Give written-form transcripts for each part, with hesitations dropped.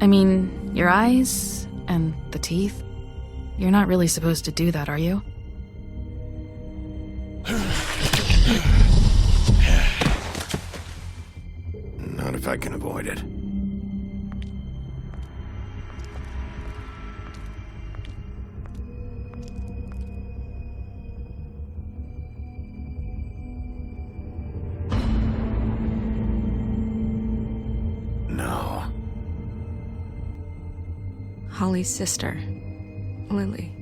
I mean, your eyes and the teeth. You're not really supposed to do that, are you? Not if I can avoid it. No. Holly's sister, Lily.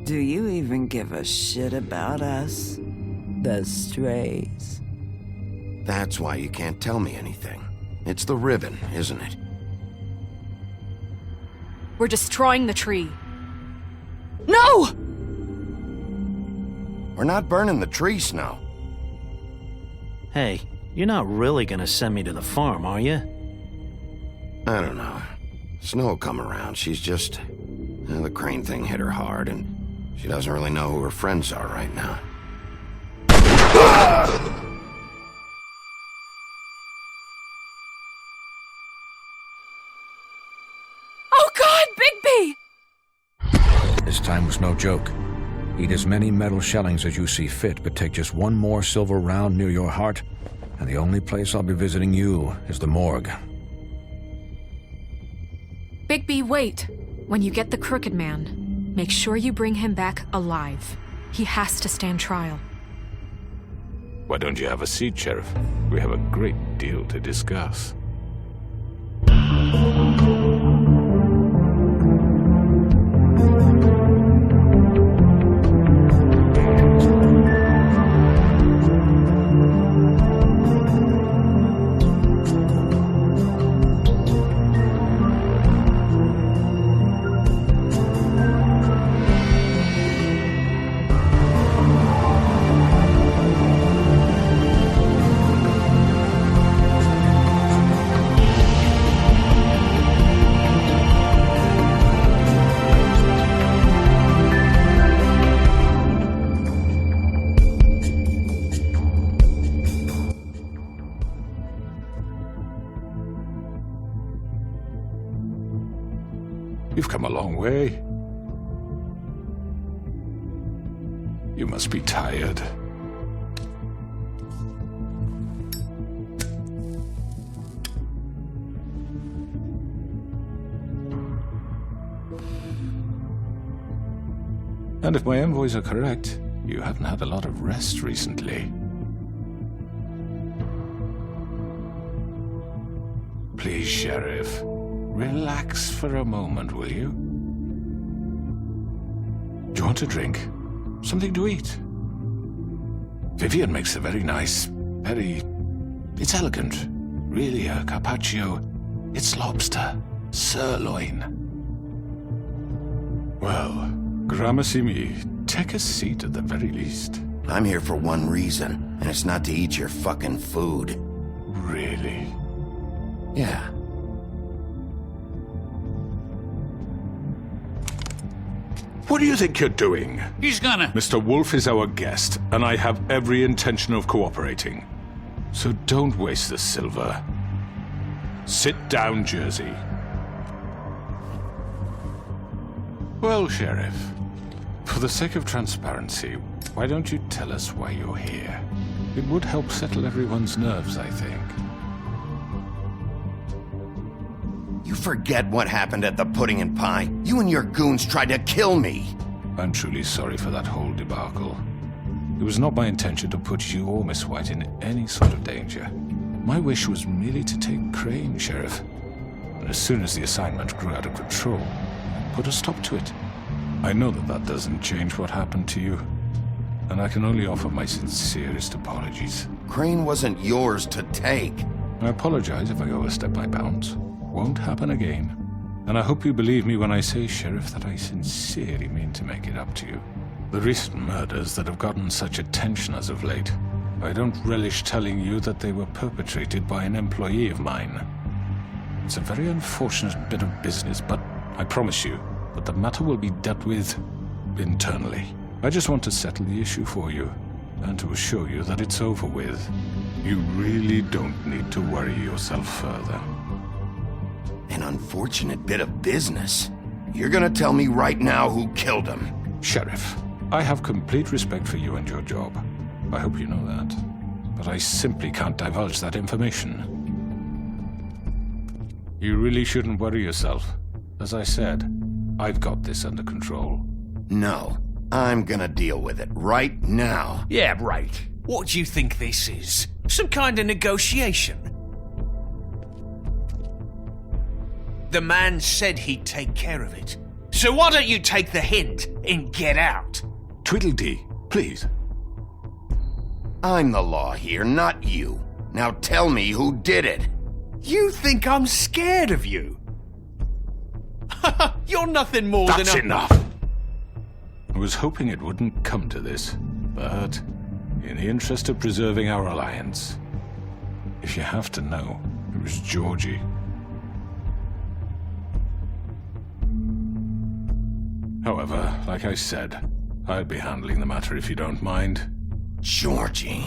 Do you even give a shit about us? The strays. That's why you can't tell me anything. It's the ribbon, isn't it? We're destroying the tree. No! We're not burning the tree, Snow. Hey, you're not really gonna send me to the farm, are you? I don't know. Snow will come around. She's just... the Crane thing hit her hard, and she doesn't really know who her friends are right now. Oh God, Bigby! This time was no joke. Eat as many metal shellings as you see fit, but take just one more silver round near your heart, and the only place I'll be visiting you is the morgue. Bigby, wait. When you get the Crooked Man, make sure you bring him back alive. He has to stand trial. Why don't you have a seat, Sheriff? We have a great deal to discuss. You've come a long way. You must be tired. And if my envoys are correct, you haven't had a lot of rest recently. Please, Sheriff. Relax for a moment, will you? Do you want a drink? Something to eat? Vivian makes a very nice, it's elegant. Really a carpaccio. It's lobster. Sirloin. Well, gramercy me. Take a seat at the very least. I'm here for one reason, and it's not to eat your fucking food. Really? Yeah. What do you think you're doing? He's gonna... Mr. Wolf is our guest, and I have every intention of cooperating. So don't waste the silver. Sit down, Jersey. Well, Sheriff, for the sake of transparency, why don't you tell us why you're here? It would help settle everyone's nerves, I think. You forget what happened at the Pudding and Pie. You and your goons tried to kill me. I'm truly sorry for that whole debacle. It was not my intention to put you or Miss White in any sort of danger. My wish was merely to take Crane, Sheriff. And as soon as the assignment grew out of control, I put a stop to it. I know that that doesn't change what happened to you, and I can only offer my sincerest apologies. Crane wasn't yours to take. I apologize if I overstep my bounds. Won't happen again. And I hope you believe me when I say, Sheriff, that I sincerely mean to make it up to you. The recent murders that have gotten such attention as of late, I don't relish telling you that they were perpetrated by an employee of mine. It's a very unfortunate bit of business, but I promise you that the matter will be dealt with internally. I just want to settle the issue for you, and to assure you that it's over with. You really don't need to worry yourself further. an unfortunate bit of business. You're gonna tell me right now who killed him. Sheriff, I have complete respect for you and your job. I hope you know that. But I simply can't divulge that information. You really shouldn't worry yourself. As I said, I've got this under control. No, I'm gonna deal with it right now. Yeah, right. What do you think this is? Some kind of negotiation? The man said he'd take care of it. So why don't you take the hint and get out? Tweedledee, please. I'm the law here, not you. Now tell me who did it. You think I'm scared of you? You're nothing more than That's a... enough! I was hoping it wouldn't come to this, but in the interest of preserving our alliance, if you have to know, it was Georgie. However, like I said, I'll be handling the matter if you don't mind. Georgie.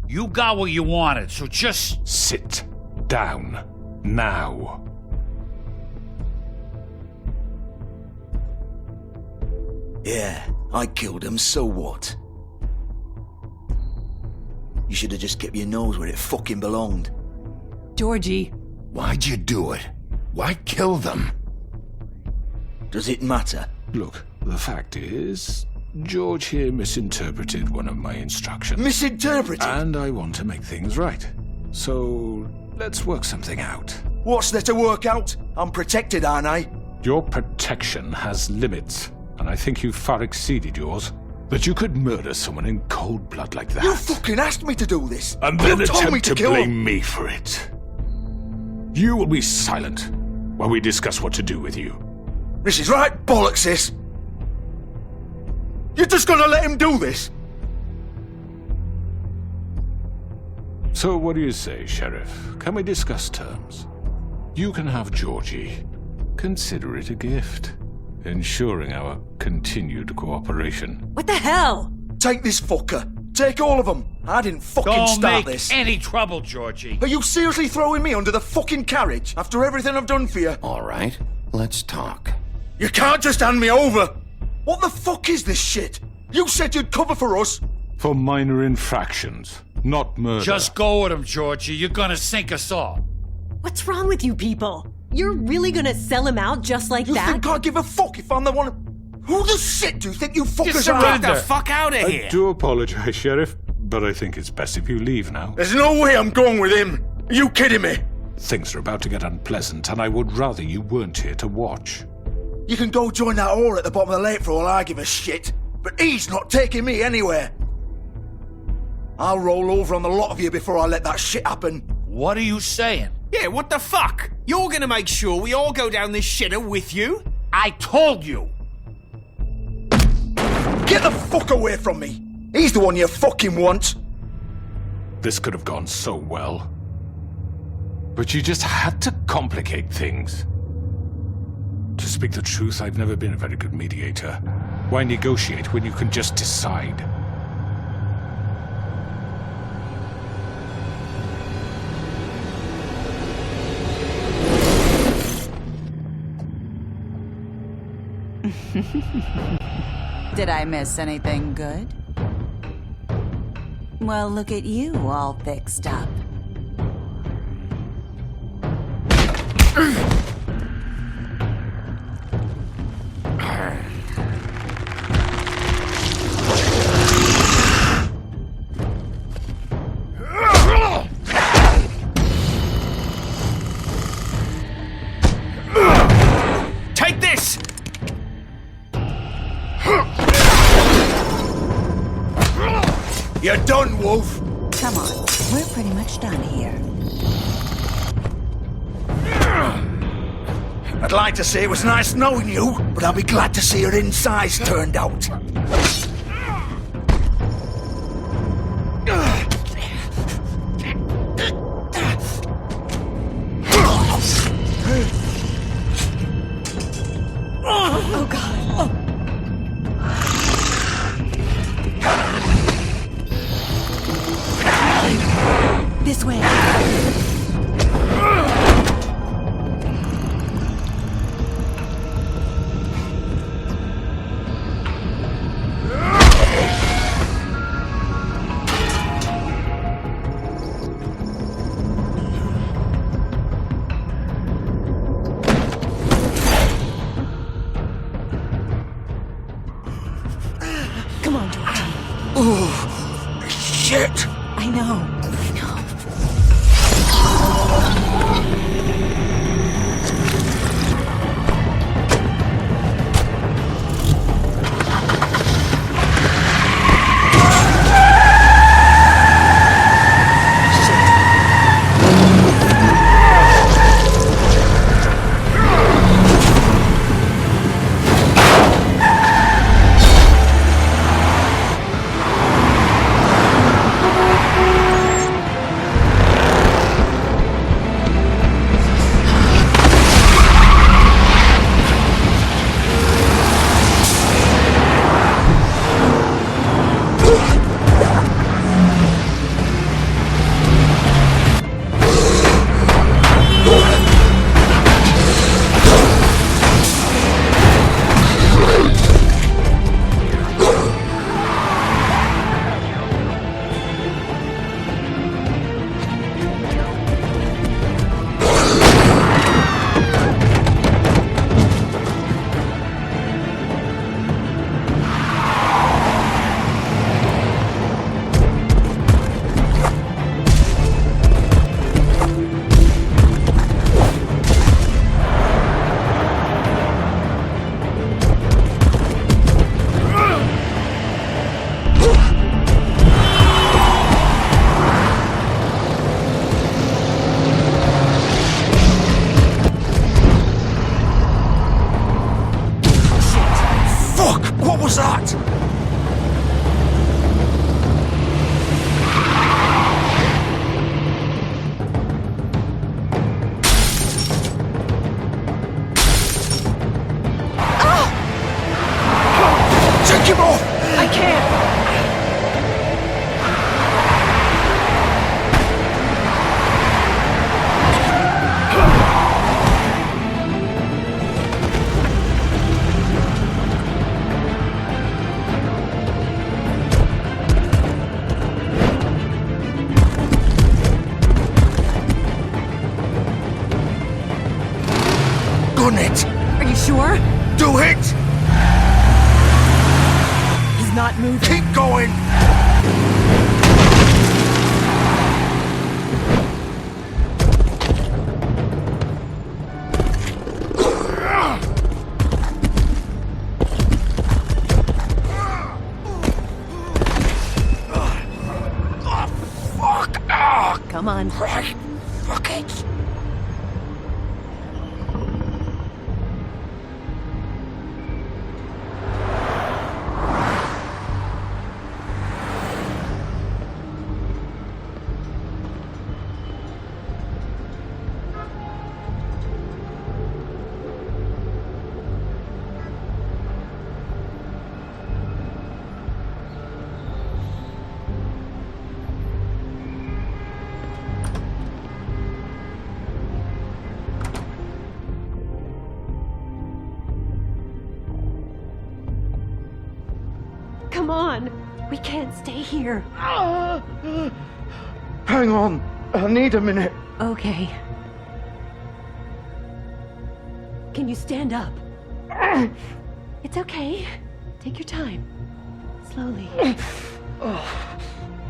You got what you wanted, so just... Sit down. Now. Yeah, I killed him, so what? You should have just kept your nose where it fucking belonged. Georgie. Why'd you do it? Why kill them? Does it matter? Look, the fact is, George here misinterpreted one of my instructions. Misinterpreted? And I want to make things right. So, let's work something out. What's there to work out? I'm protected, aren't I? Your protection has limits, and I think you've far exceeded yours. That you could murder someone in cold blood like that. You fucking asked me to do this! And then you told me attempt to kill blame him. me for it. You will be silent while we discuss what to do with you. This is right bollocks, sis! You're just gonna let him do this? So what do you say, Sheriff? Can we discuss terms? You can have Georgie. Consider it a gift, ensuring our continued cooperation. What the hell? Take this fucker. Take all of them. I didn't fucking Don't start make this. any trouble, Georgie. Are you seriously throwing me under the fucking carriage after everything I've done for you? All right, let's talk. You can't just hand me over! What the fuck is this shit? You said you'd cover for us! For minor infractions, not murder. Just go with him, Georgie. You're gonna sink us all. What's wrong with you people? You're really gonna sell him out just like You that? think I give a fuck if I'm the one... Who the shit do you think you fuckers are? Get the fuck out of I here. do apologize, Sheriff, but I think it's best if you leave now. There's no way I'm going with him! Are you kidding me? Things are about to get unpleasant, and I would rather you weren't here to watch. You can go join that whore at the bottom of the lake for all I give a shit, but he's not taking me anywhere. I'll roll over on the lot of you before I let that shit happen. What are you saying? Yeah, what the fuck? You're gonna make sure we all go down this shitter with you? I told you. Get the fuck away from me! He's the one you fucking want! This could have gone so well. But you just had to complicate things. To speak the truth, I've never been a very good mediator. Why negotiate when you can just decide? Did I miss anything good? Well, look at you, all fixed up. Take this! You're done, Wolf! Come on, we're pretty much done here. I'd like to say it was nice knowing you, but I'll be glad to see your insides turned out. Oh, God. Oh. This way. done it. Are you sure? Do it. He's not moving. Keep going. Come on. Right. Fuck it. Come on. We can't stay here. Hang on. I need a minute. Okay. Can you stand up? It's okay. Take your time. Slowly.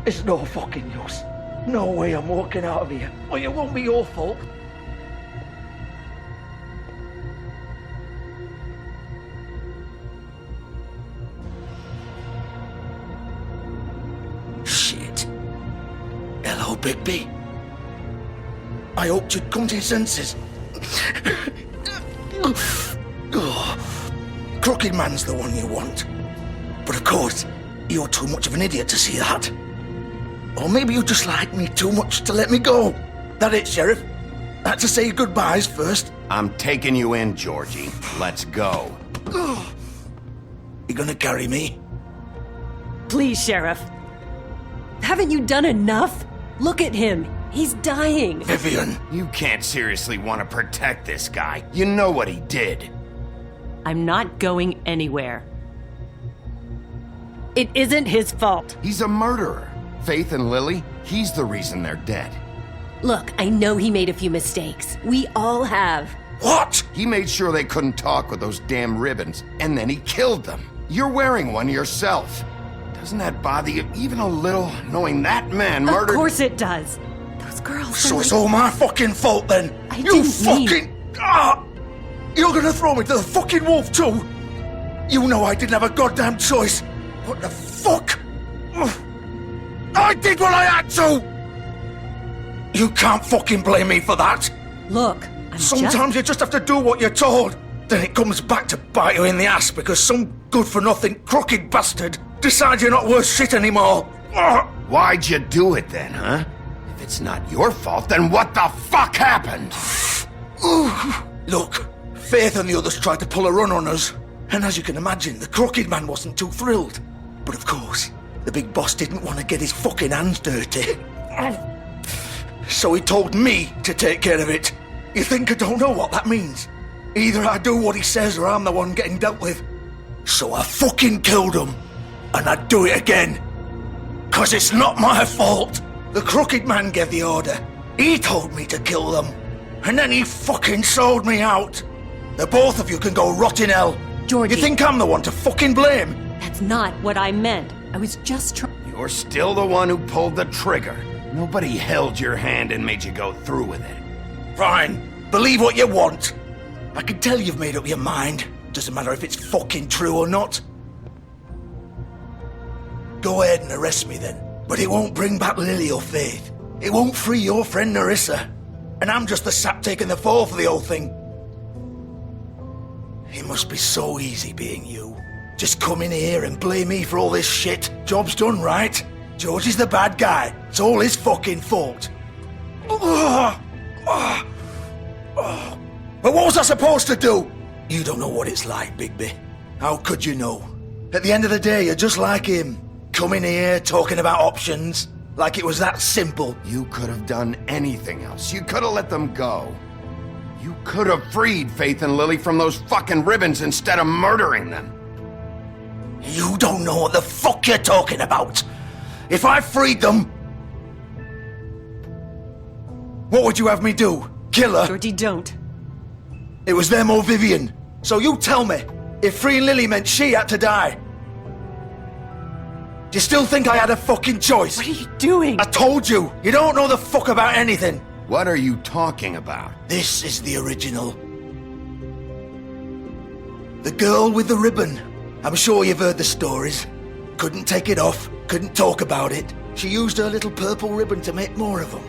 It's no fucking use. No way I'm walking out of here. Well, it won't be your fault. Shit. Hello, Bigby. I hoped you'd come to your senses. Crooked Man's the one you want. But of course, you're too much of an idiot to see that. Or maybe you just like me too much to let me go. That it, Sheriff? Had to say goodbyes first. I'm taking you in, Georgie. Let's go. You gonna carry me? Please, Sheriff. Haven't you done enough? Look at him. He's dying. Vivian. You can't seriously want to protect this guy. You know what he did. I'm not going anywhere. It isn't his fault. He's a murderer. Faith and Lily, he's the reason they're dead. Look, I know he made a few mistakes. We all have. What? He made sure they couldn't talk with those damn ribbons, and then he killed them. You're wearing one yourself. Doesn't that bother you even a little, knowing that man murdered... Of course it does. Those girls... So it's all my fucking fault then? I You didn't fucking... You're gonna throw me to the fucking wolf too? You know I didn't have a goddamn choice. What the fuck? I did what I had to! You can't fucking blame me for that. Look, Sometimes you just have to do what you're told. Then it comes back to bite you in the ass because some good-for-nothing crooked bastard decides you're not worth shit anymore. Why'd you do it then, huh? If it's not your fault, then what the fuck happened? Look, Faith and the others tried to pull a run on us. And as you can imagine, the Crooked Man wasn't too thrilled. But of course, the big boss didn't want to get his fucking hands dirty. So he told me to take care of it. You think I don't know what that means? Either I do what he says or I'm the one getting dealt with. So I fucking killed him. And I'd do it again. 'Cause it's not my fault. The Crooked Man gave the order. He told me to kill them. And then he fucking sold me out. The both of you can go rot in hell. Georgie. You think I'm the one to fucking blame? That's not what I meant. I was just trying... You're still the one who pulled the trigger. Nobody held your hand and made you go through with it. Fine. Believe what you want. I can tell you've made up your mind. Doesn't matter if it's fucking true or not. Go ahead and arrest me then. But it won't bring back Lily or Faith. It won't free your friend Nerissa. And I'm just the sap taking the fall for the whole thing. It must be so easy being you. Just come in here and blame me for all this shit. Job's done, right? George is the bad guy. It's all his fucking fault. But what was I supposed to do? You don't know what it's like, Bigby. How could you know? At the end of the day, you're just like him. Coming here, talking about options. Like it was that simple. You could have done anything else. You could have let them go. You could have freed Faith and Lily from those fucking ribbons instead of murdering them. You don't know what the fuck you're talking about. If I freed them... What would you have me do? Kill her? Georgie, don't. It was them or Vivian. So you tell me, if freeing Lily meant she had to die, do you still think I had a fucking choice? What are you doing? I told you, you don't know the fuck about anything. What are you talking about? This is the original. The girl with the ribbon. I'm sure you've heard the stories. Couldn't take it off, couldn't talk about it. She used her little purple ribbon to make more of them.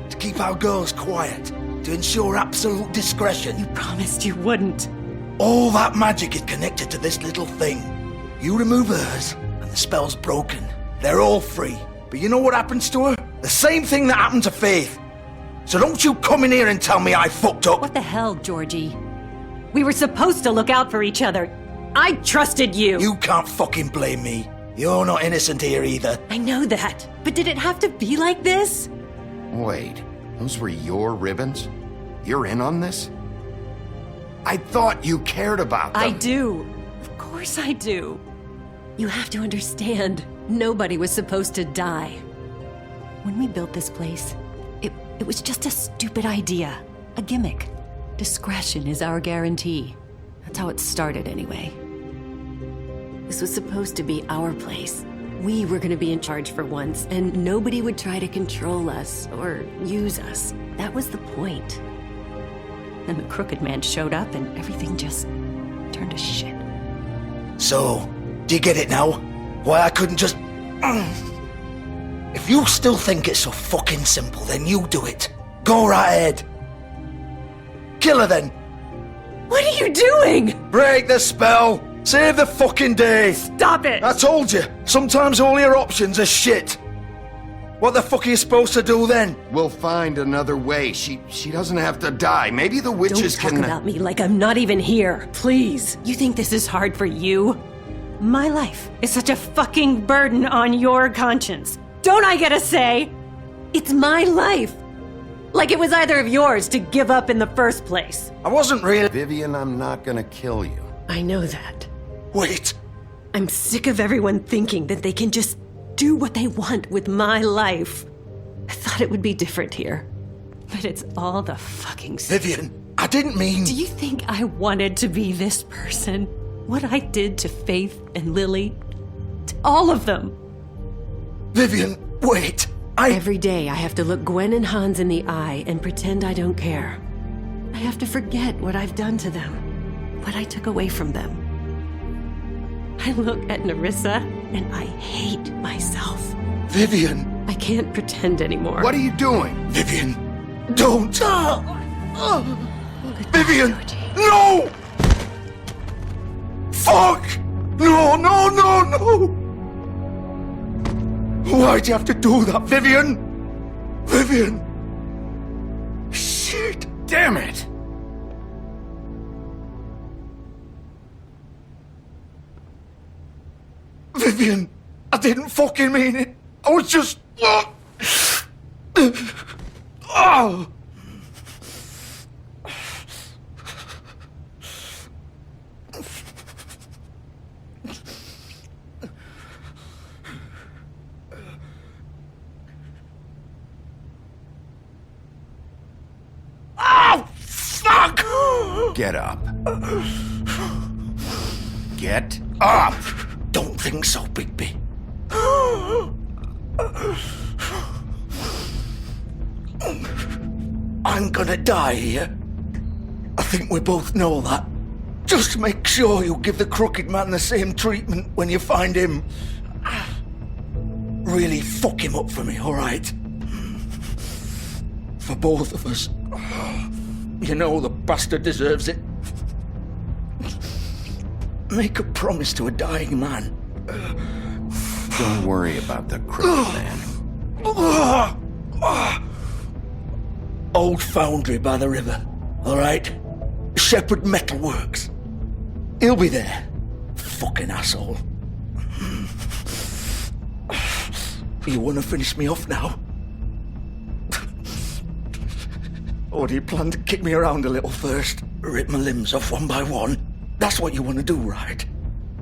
To keep our girls quiet. To ensure absolute discretion. You promised you wouldn't. All that magic is connected to this little thing. You remove hers, and the spell's broken. They're all free. But you know what happens to her? The same thing that happened to Faith. So don't you come in here and tell me I fucked up. What the hell, Georgie? We were supposed to look out for each other. I trusted you. You can't fucking blame me. You're not innocent here either. I know that. But did it have to be like this? Wait, those were your ribbons? You're in on this? I thought you cared about them. I do. Of course I do. You have to understand, nobody was supposed to die. When we built this place, it was just a stupid idea. A gimmick. Discretion is our guarantee. That's how it started anyway. This was supposed to be our place. We were going to be in charge for once, and nobody would try to control us or use us. That was the point. Then the crooked man showed up and everything just turned to shit. So, do you get it now? Why I couldn't just... If you still think it's so fucking simple, then you do it. Go right ahead. Kill her then. What are you doing? Break the spell. Save the fucking day. Stop it. I told you, sometimes all your options are shit. What the fuck are you supposed to do then? We'll find another way. She doesn't have to die. Maybe the witches Don't talk about me like I'm not even here. Please. You think this is hard for you? My life is such a fucking burden on your conscience. Don't I get a say? It's my life. Like it was either of yours to give up in the first place. I wasn't really... Vivian, I'm not gonna kill you. I know that. Wait. I'm sick of everyone thinking that they can just do what they want with my life. I thought it would be different here. But it's all the fucking... Vivian, I didn't mean... Do you think I wanted to be this person? What I did to Faith and Lily? To all of them? Vivian, wait. Every day I have to look Gwen and Hans in the eye and pretend I don't care. I have to forget what I've done to them. What I took away from them. I look at Nerissa and I hate myself. Vivian. I can't pretend anymore. What are you doing? Vivian, don't. Vivian, Georgie. no! Fuck! No, no, no, no! Why'd you have to do that, Vivian? Vivian! Shit! Damn it! Vivian, I didn't fucking mean it. I was just... Oh! Fuck! Get up. Get up! Don't think so, Bigby. I'm gonna die here. I think we both know that. Just make sure you give the crooked man the same treatment when you find him. Really fuck him up for me, alright? For both of us. You know the bastard deserves it. Make a promise to a dying man. Don't worry about the crooked man. Old foundry by the river, alright? Shepherd Metalworks. He'll be there. Fucking asshole. You wanna finish me off now? Or do you plan to kick me around a little first? Rip my limbs off one by one? That's what you want to do, right?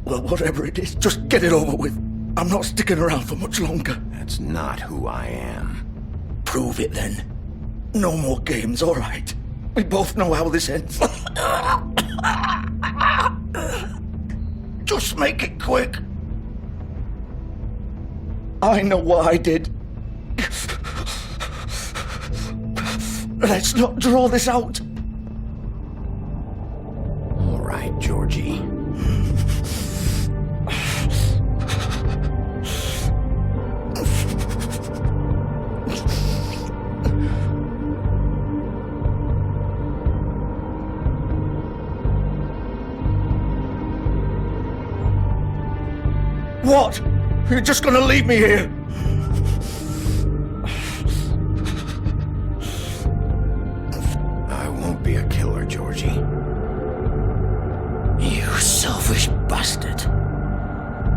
Well, whatever it is, just get it over with. I'm not sticking around for much longer. That's not who I am. Prove it then. No more games, all right? We both know how this ends. Just make it quick. I know what I did. Let's not draw this out. All right, Georgie. What? You're just gonna leave me here? I won't be a killer, Georgie. You selfish bastard.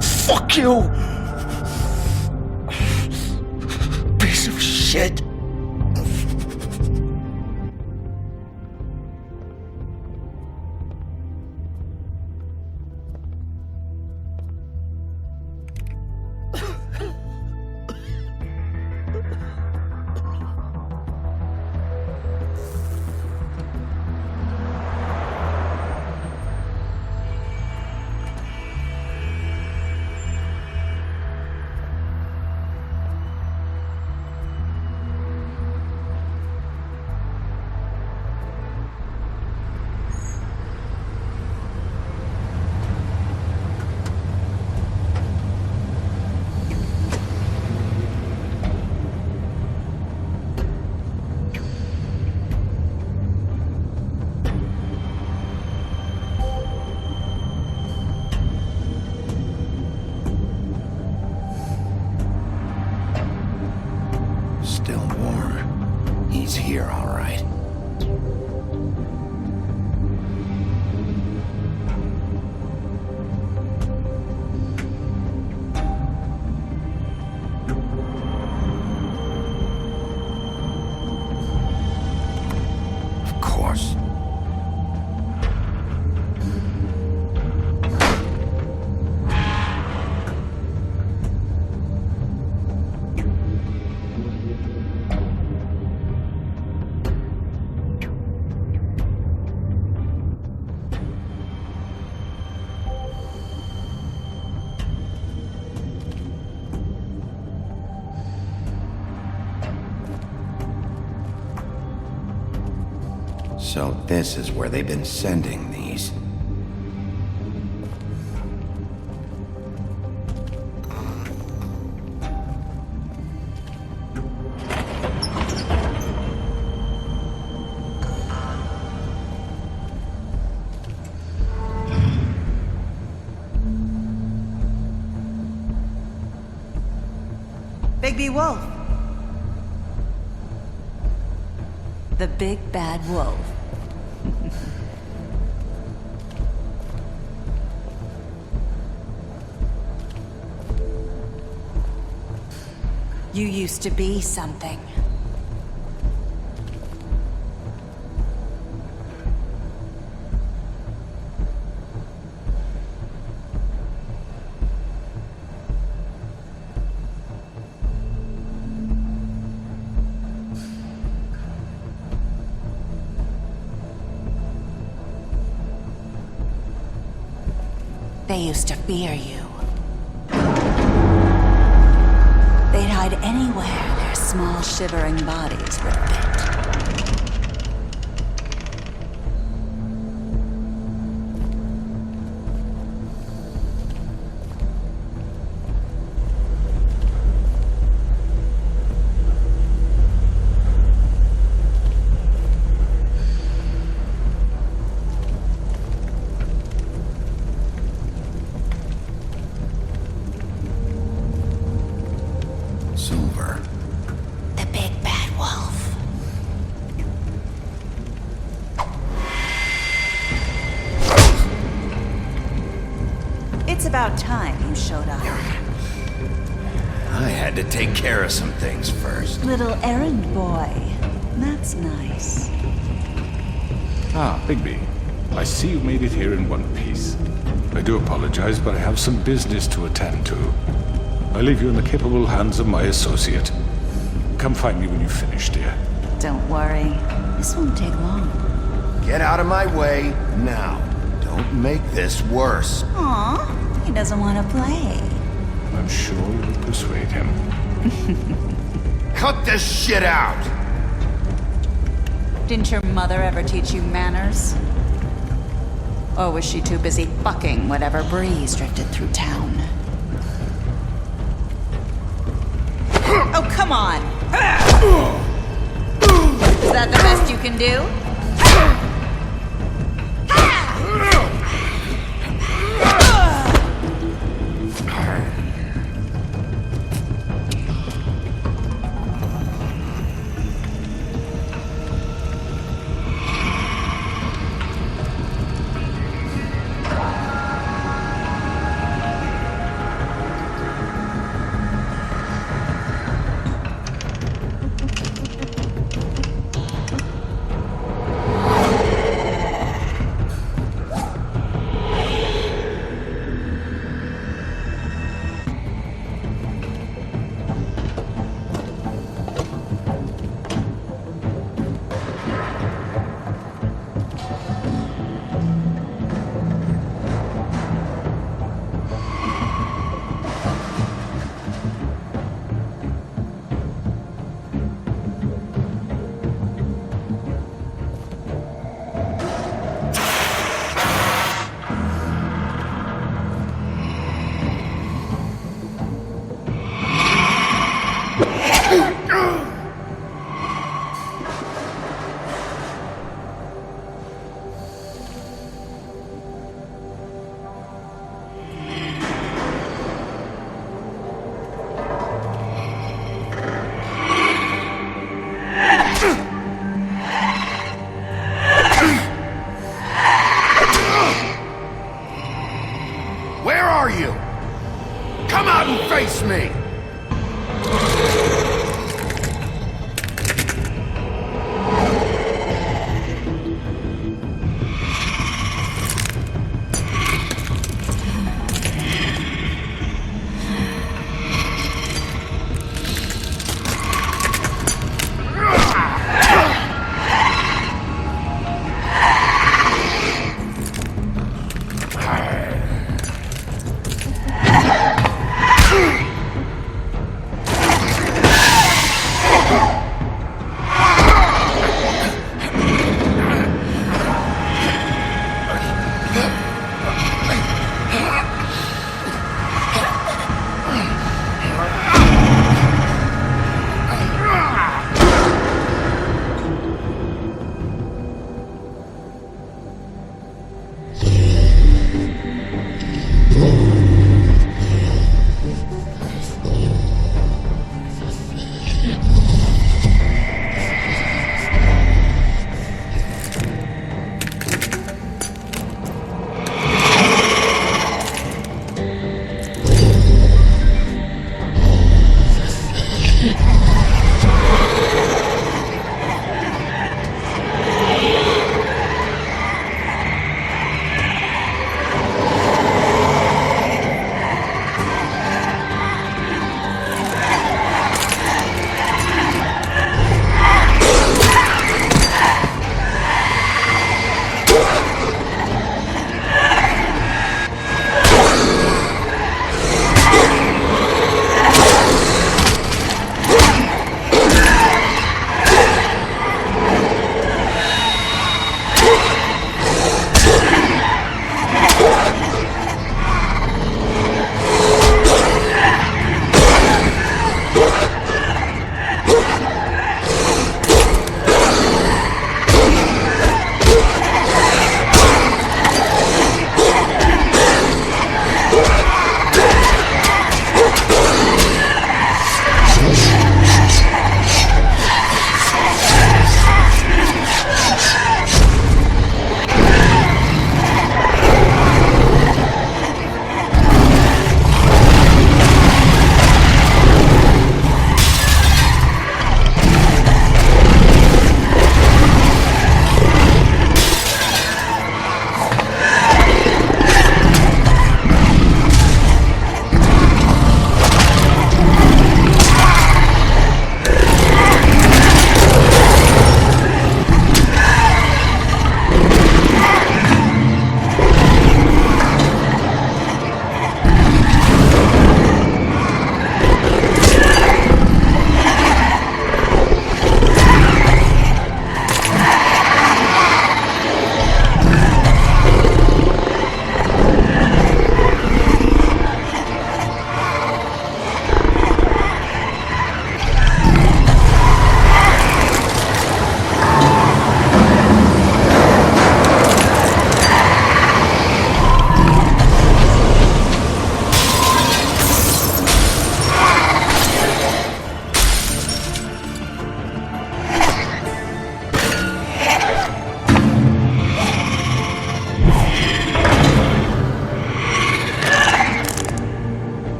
Fuck you! Piece of shit. Still warm. He's here, all right. Of course. So this is where they've been sending these. Bigby Wolf. The big bad wolf. You used to be something. They used to fear you. They'd hide anywhere their small, shivering bodies would fit. Silver. The big bad wolf. It's about time you showed up. I had to take care of some things first. Little errand boy. That's nice. Ah, Bigby. I see you made it here in one piece. I do apologize, but I have some business to attend to. I leave you in the capable hands of my associate. Come find me when you've finished, dear. don't worry. This won't take long. Get out of my way now. Don't make this worse. Aw, he doesn't want to play. I'm sure you'll persuade him. Cut this shit out! Didn't your mother ever teach you manners? Or was she too busy fucking whatever breeze drifted through town? Oh, come on! Is that the best you can do?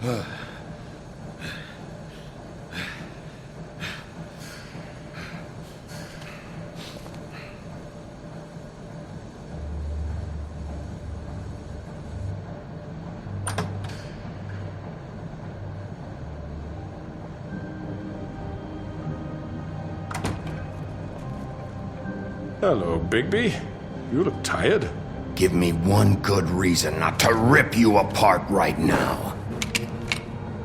Hello, Bigby. You look tired. Give me one good reason not to rip you apart right now.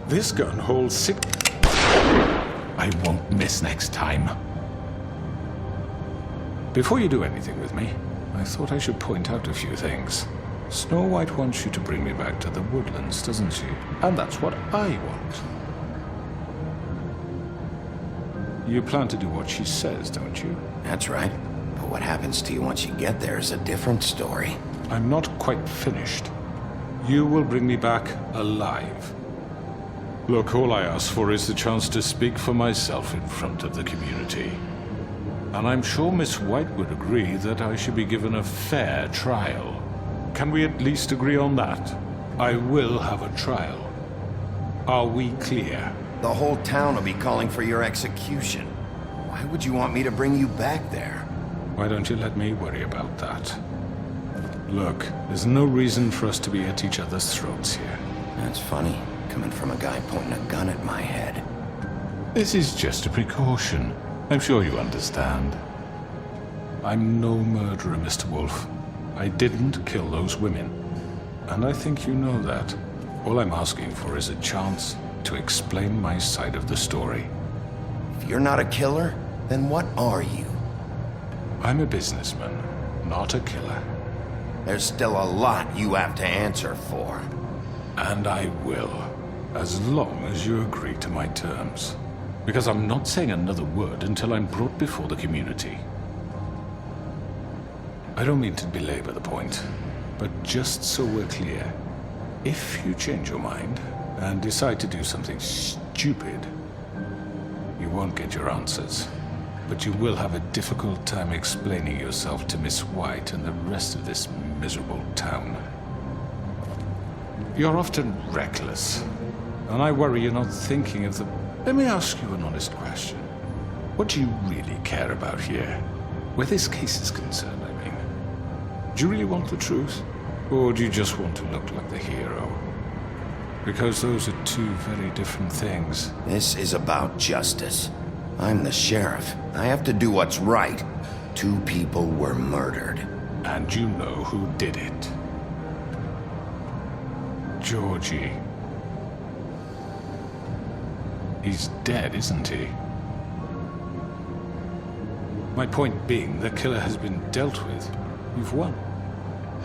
This gun holds 6... I won't miss next time. Before you do anything with me, I thought I should point out a few things. Snow White wants you to bring me back to the woodlands, doesn't she? And that's what I want. You plan to do what she says, don't you? That's right. But what happens to you once you get there is a different story. I'm not quite finished. You will bring me back alive. Look, all I ask for is the chance to speak for myself in front of the community. And I'm sure Miss White would agree that I should be given a fair trial. Can we at least agree on that? I will have a trial. Are we clear? The whole town will be calling for your execution. Why would you want me to bring you back there? Why don't you let me worry about that? Look, there's no reason for us to be at each other's throats here. That's funny, coming from a guy pointing a gun at my head. This is just a precaution. I'm sure you understand. I'm no murderer, Mr. Wolf. I didn't kill those women. And I think you know that. All I'm asking for is a chance to explain my side of the story. If you're not a killer, then what are you? I'm a businessman, not a killer. There's still a lot you have to answer for. And I will, as long as you agree to my terms. Because I'm not saying another word until I'm brought before the community. I don't mean to belabor the point, but just so we're clear, if you change your mind and decide to do something stupid, you won't get your answers. But you will have a difficult time explaining yourself to Miss White and the rest of this miserable town. You're often reckless, and I worry you're not thinking of the... Let me ask you an honest question. What do you really care about here? Where this case is concerned, I mean. Do you really want the truth? Or do you just want to look like the hero? Because those are two very different things. This is about justice. I'm the sheriff. I have to do what's right. 2 people were murdered. And you know who did it. Georgie. He's dead, isn't he? My point being, the killer has been dealt with. You've won.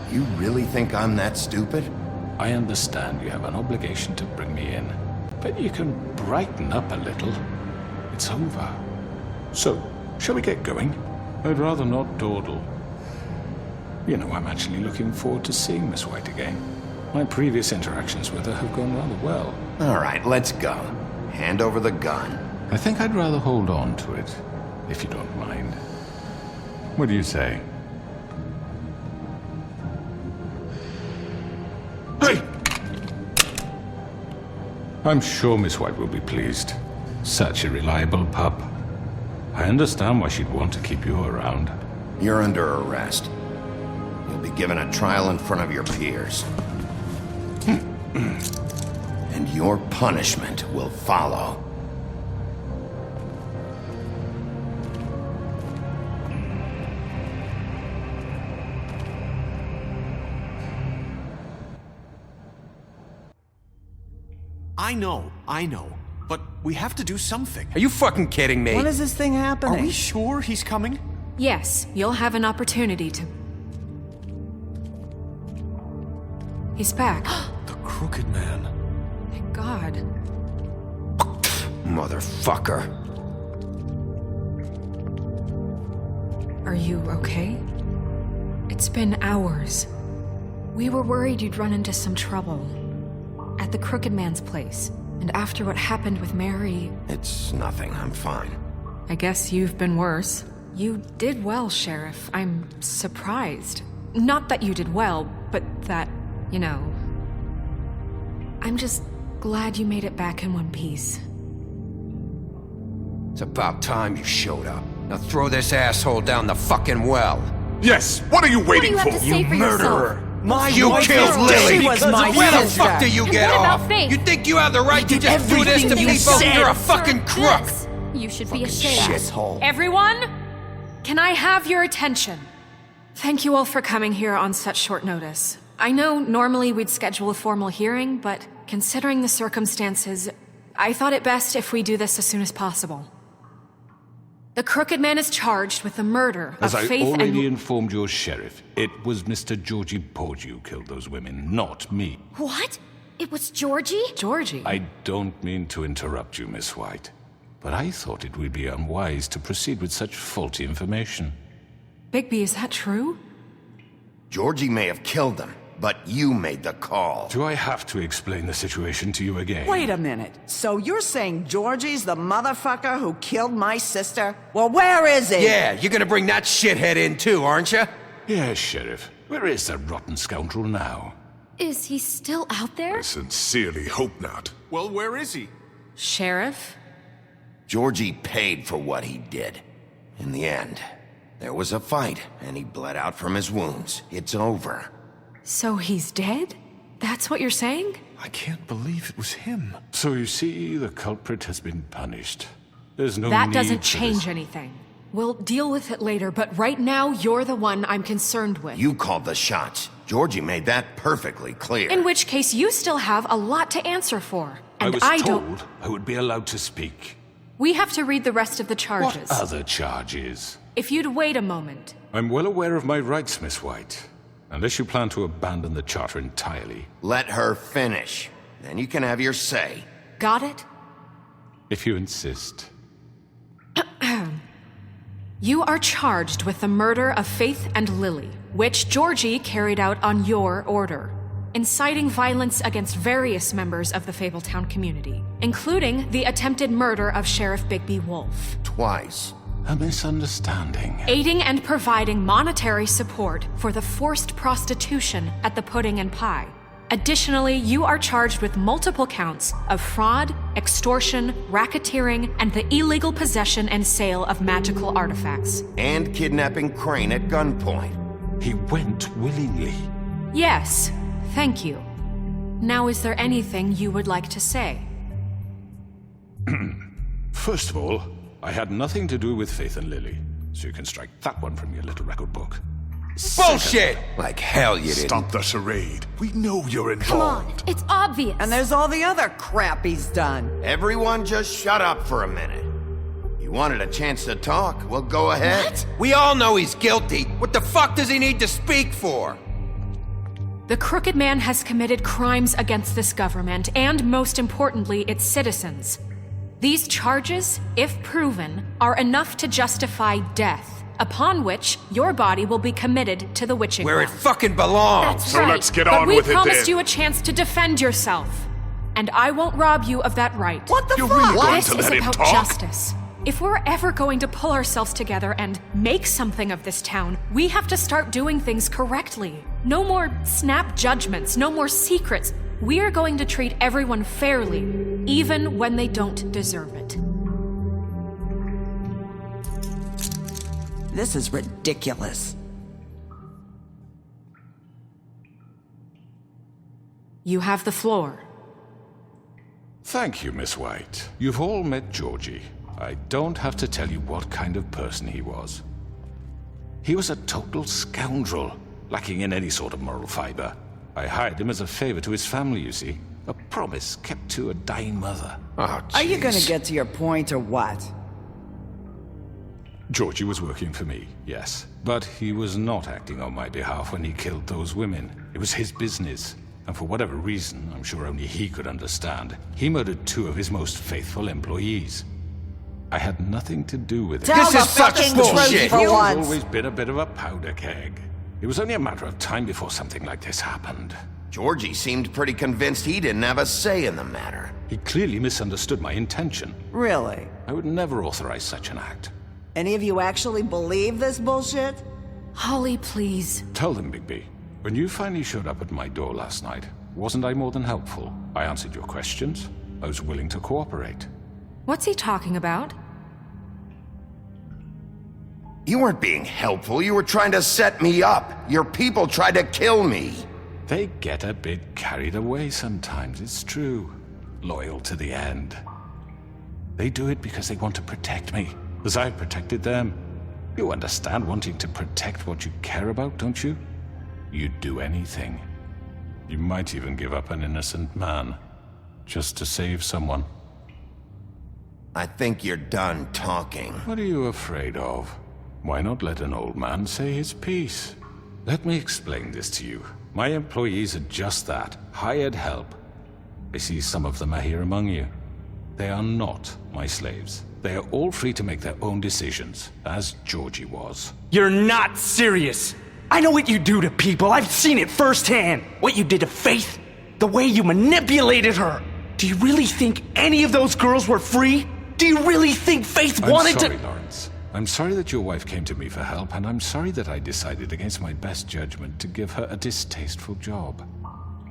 You really think I'm that stupid? I understand you have an obligation to bring me in, but you can brighten up a little. It's over. So, shall we get going? I'd rather not dawdle. You know, I'm actually looking forward to seeing Miss White again. My previous interactions with her have gone rather well. All right, let's go. Hand over the gun. I think I'd rather hold on to it, if you don't mind. What do you say? Hey! I'm sure Miss White will be pleased. Such a reliable pup. I understand why she'd want to keep you around. You're under arrest. You'll be given a trial in front of your peers. And your punishment will follow. I know. But we have to do something. Are you fucking kidding me? When is this thing happening? Are we sure he's coming? Yes, you'll have an opportunity to... He's back. The Crooked Man. Thank God. Motherfucker. Are you okay? It's been hours. We were worried you'd run into some trouble. At the Crooked Man's place. And after what happened with Mary... It's nothing. I'm fine. I guess you've been worse. You did well, Sheriff. I'm surprised. Not that you did well, but that, you know... I'm just Glad you made it back in one piece. It's about time you showed up. Now throw this asshole down the fucking well. Yes, what are you waiting What do you have to say for yourself? You killed Lily! She was my Where the sister. fuck do you And get what off? about Faith? You think you have the right to just do this to everything you people? said. You're a fucking crook! This. You should be ashamed. Shithole. Everyone, can I have your attention? Thank you all for coming here on such short notice. I know normally we'd schedule a formal hearing, but considering the circumstances, I thought it best if we do this as soon as possible. The Crooked Man is charged with the murder As of I Faith already and... informed your sheriff, it was Mr. Georgie Porgy who killed those women, not me. What? It was Georgie? Georgie? I don't mean to interrupt you, Miss White, but I thought it would be unwise to proceed with such faulty information. Bigby, is that true? Georgie may have killed them, but you made the call. Do I have to explain the situation to you again? Wait a minute. So you're saying Georgie's the motherfucker who killed my sister? Well, where is he? Yeah, you're gonna bring that shithead in too, aren't you? Yes, Sheriff. Where is that rotten scoundrel now? Is he still out there? I sincerely hope not. Well, where is he? Sheriff? Georgie paid for what he did. In the end, there was a fight, and he bled out from his wounds. It's over. So he's dead? That's what you're saying? I can't believe it was him. So you see, the culprit has been punished. There's no That need doesn't for change this. anything. We'll deal with it later, but right now, you're the one I'm concerned with. You called the shots. Georgie made that perfectly clear. In which case, you still have a lot to answer for. I And was I told don't... I would be allowed to speak. We have to read the rest of the charges. What other charges? If you'd wait a moment. I'm well aware of my rights, Miss White. Unless you plan to abandon the charter entirely. Let her finish. Then you can have your say. Got it? If you insist. You are charged with the murder of Faith and Lily, which Georgie carried out on your order, inciting violence against various members of the Fabletown community, including the attempted murder of Sheriff Bigby Wolf. Twice. A misunderstanding. Aiding and providing monetary support for the forced prostitution at the Pudding and Pie. Additionally, you are charged with multiple counts of fraud, extortion, racketeering, and the illegal possession and sale of magical artifacts. And kidnapping Crane at gunpoint. He went willingly. Yes, thank you. Now, is there anything you would like to say? First of all, I had nothing to do with Faith and Lily, so you can strike that one from your little record book. Bullshit! Like hell you didn't. Stop the charade. We know you're involved. Come on, it's obvious. And there's all the other crap he's done. Everyone just shut up for a minute. You wanted a chance to talk? Well, go ahead. What? We all know he's guilty. What the fuck does he need to speak for? The Crooked Man has committed crimes against this government and, most importantly, its citizens. These charges, if proven, are enough to justify death, upon which your body will be committed to the witching Where it well. fucking belongs. That's So right. let's get but on we with it promised then. you a chance to defend yourself, and I won't rob you of that right. What the You're fuck? really going This to is let him about talk? justice. If we're ever going to pull ourselves together and make something of this town, we have to start doing things correctly. No more snap judgments, no more secrets. We are going to treat everyone fairly, even when they don't deserve it. This is ridiculous. You have the floor. Thank you, Miss White. You've all met Georgie. I don't have to tell you what kind of person he was. He was a total scoundrel, lacking in any sort of moral fiber. I hired him as a favor to his family, you see. A promise kept to a dying mother. Oh, Are you gonna jeez. get to your point or what? Georgie was working for me, yes. But he was not acting on my behalf when he killed those women. It was his business. And for whatever reason, I'm sure only he could understand, he murdered 2 of his most faithful employees. I had nothing to do with it. Tell This the is such fucking bullshit. truth for He's once. always been a bit of a powder keg. It was only a matter of time before something like this happened. Georgie seemed pretty convinced he didn't have a say in the matter. He clearly misunderstood my intention. Really? I would never authorize such an act. Any of you actually believe this bullshit? Holly, please. Tell them, Bigby, when you finally showed up at my door last night, Wasn't I more than helpful? I answered your questions. I was willing to cooperate. What's he talking about? You weren't being helpful. You were trying to set me up. Your people tried to kill me. They get a bit carried away sometimes, it's true. Loyal to the end. They do it because they want to protect me, as I've protected them. You understand wanting to protect what you care about, don't you? You'd do anything. You might even give up an innocent man, just to save someone. I think you're done talking. What are you afraid of? Why not let an old man say his piece? Let me explain this to you. My employees are just that, hired help. I see some of them are here among you. They are not my slaves. They are all free to make their own decisions, as Georgie was. You're not serious. I know what you do to people. I've seen it firsthand. What you did to Faith. The way you manipulated her. Do you really think any of those girls were free? Do you really think Faith wanted to— I'm sorry, Lawrence. I'm sorry that your wife came to me for help, and I'm sorry that I decided against my best judgment to give her a distasteful job.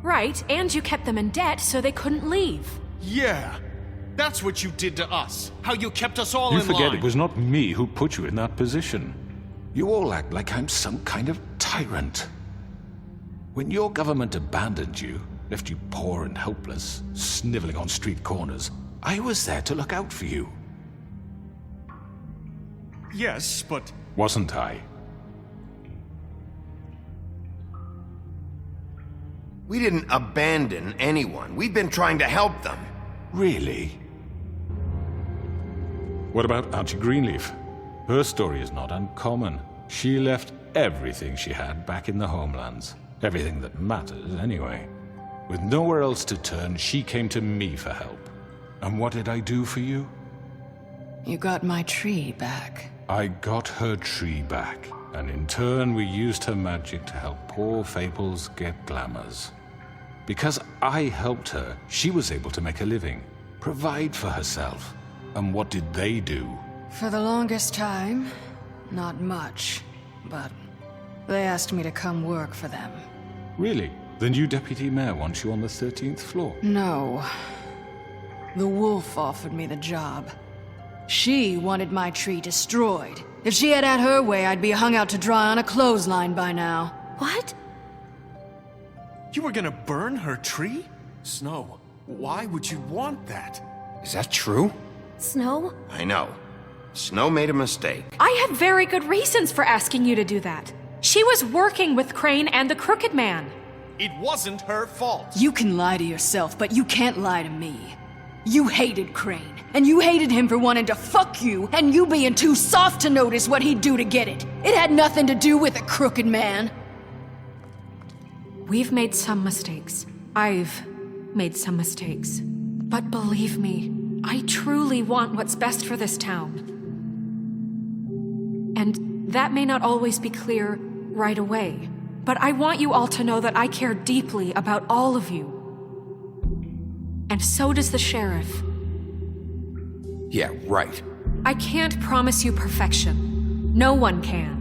Right, and you kept them in debt so they couldn't leave. Yeah. That's what you did to us. How you kept us all in line. You forget it was not me who put you in that position. You all act like I'm some kind of tyrant. When your government abandoned you, left you poor and helpless, sniveling on street corners, I was there to look out for you. Yes, but... Wasn't I? We didn't abandon anyone. We've been trying to help them. Really? What about Auntie Greenleaf? Her story is not uncommon. She left everything she had back in the homelands. Everything that matters, anyway. With nowhere else to turn, she came to me for help. And what did I do for you? You got my tree back. I got her tree back, and in turn we used her magic to help poor Fables get glamours. Because I helped her, she was able to make a living, provide for herself. And what did they do? For the longest time, not much. But they asked me to come work for them. Really? The new deputy mayor wants you on the 13th floor? No. The wolf offered me the job. She wanted my tree destroyed. If she had her way, I'd be hung out to dry on a clothesline by now. What? You were gonna burn her tree? Snow, why would you want that? Is that true? Snow? I know. Snow made a mistake. I had very good reasons for asking you to do that. She was working with Crane and the Crooked Man. It wasn't her fault. You can lie to yourself, but you can't lie to me. You hated Crane, and you hated him for wanting to fuck you, and you being too soft to notice what he'd do to get it. It had nothing to do with the Crooked Man. We've made some mistakes. I've made some mistakes. But believe me, I truly want what's best for this town. And that may not always be clear right away, but I want you all to know that I care deeply about all of you. And so does the sheriff. Yeah, right. I can't promise you perfection. No one can.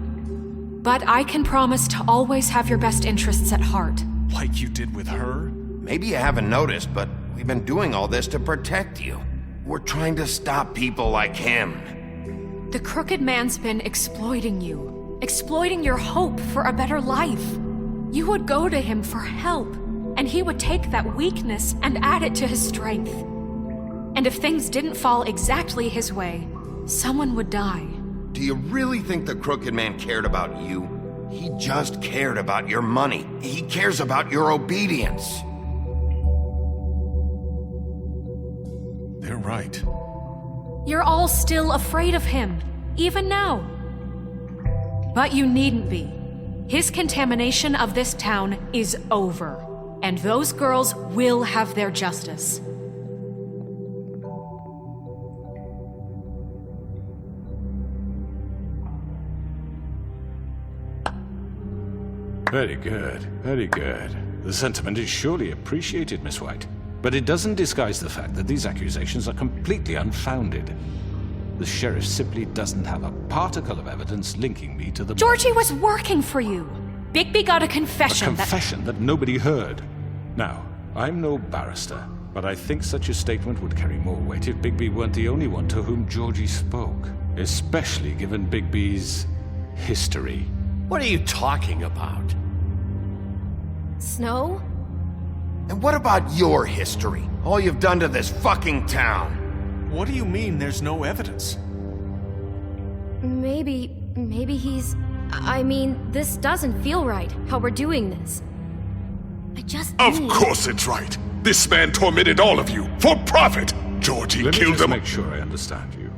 But I can promise to always have your best interests at heart. Like you did with her? Maybe you haven't noticed, but we've been doing all this to protect you. We're trying to stop people like him. The Crooked Man's been exploiting you. Exploiting your hope for a better life. You would go to him for help, and he would take that weakness and add it to his strength. And if things didn't fall exactly his way, someone would die. Do you really think the Crooked Man cared about you? He just cared about your money. He cares about your obedience. They're right. You're all still afraid of him, even now. But you needn't be. His contamination of this town is over, and those girls will have their justice. Very good, very good. The sentiment is surely appreciated, Miss White. But it doesn't disguise the fact that these accusations are completely unfounded. The sheriff simply doesn't have a particle of evidence linking me to the... Georgie was working for you. Bigby got a confession that nobody heard. Now, I'm no barrister, but I think such a statement would carry more weight if Bigby weren't the only one to whom Georgie spoke, especially given Bigby's history. What are you talking about? Snow? And what about your history? All you've done to this fucking town? What do you mean there's no evidence? Maybe he's... I mean, this doesn't feel right, how we're doing this. I just Of need... course it's right. This man tormented all of you for profit. Georgie Let me killed just him. make sure I understand you.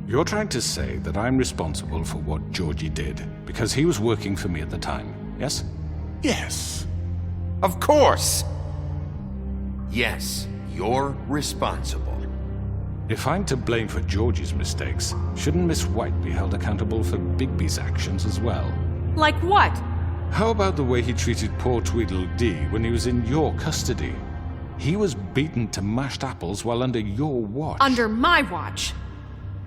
You're trying to say that I'm responsible for what Georgie did because he was working for me at the time, yes? Yes. Of course. Yes, you're responsible. If I'm to blame for Georgie's mistakes, shouldn't Miss White be held accountable for Bigby's actions as well? Like what? How about the way he treated poor Tweedledee when he was in your custody? He was beaten to mashed apples while under your watch. Under my watch.